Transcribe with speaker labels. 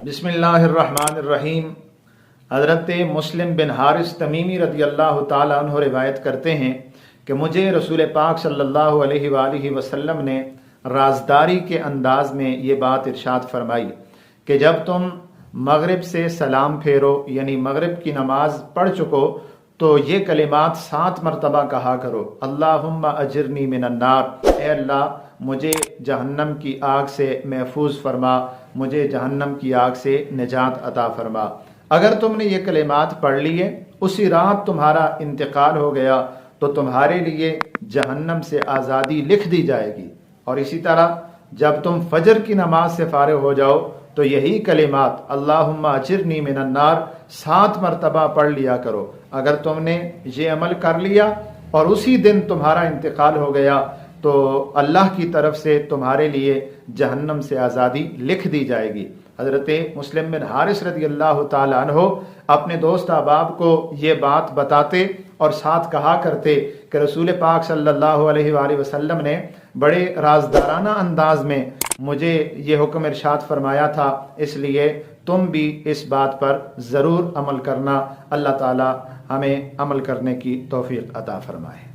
Speaker 1: बिस्मिल्लाहिर्रहमानिर्रहीम। हज़रत मुस्लिम बिन हारिस तमीमी रज़ी अल्लाह ताला अन्हु रिवायत करते हैं कि मुझे रसूल पाक सल्लल्लाहु अलैहि वसल्लम ने राजदारी के अंदाज में ये बात इरशाद फरमाई कि जब तुम मगरिब से सलाम फेरो यानी मगरिब की नमाज पढ़ चुको तो ये कलिमात 7 मरतबा कहा करो, अल्लाहुम्मा अजिरनी मिनन्नार, ए अल्लाह मुझे जहन्नम की आग से महफूज फरमा, मुझे जहन्नम की आग से निजात अता फरमा। अगर तुमने ये कलिमात पढ़ लिए, उसी रात तुम्हारा इंतकाल हो गया तो तुम्हारे लिए जहन्नम से आज़ादी लिख दी जाएगी। और इसी तरह जब तुम फजर की नमाज से फारिग हो जाओ तो यही कलिमात अल्लाहुम्मा अजिरनी मिनन्नार 7 मरतबा पढ़ लिया करो। अगर तुमने ये अमल कर लिया और उसी दिन तुम्हारा इंतकाल हो गया तो अल्लाह की तरफ से तुम्हारे लिए जहन्नम से आज़ादी लिख दी जाएगी। हज़रत मुस्लिम बिन हारिस रज़ी अल्लाह ताला अन्हु अपने दोस्त अहबाब को ये बात बताते और साथ कहा करते कि रसूल पाक सल्लल्लाहु अलैहि वसल्लम ने बड़े राजदाराना अंदाज में मुझे ये हुक्म इरशाद फरमाया था, इसलिए तुम भी इस बात पर ज़रूर अमल करना। अल्लाह ताला हमें अमल करने की तौफीक अता फरमाए।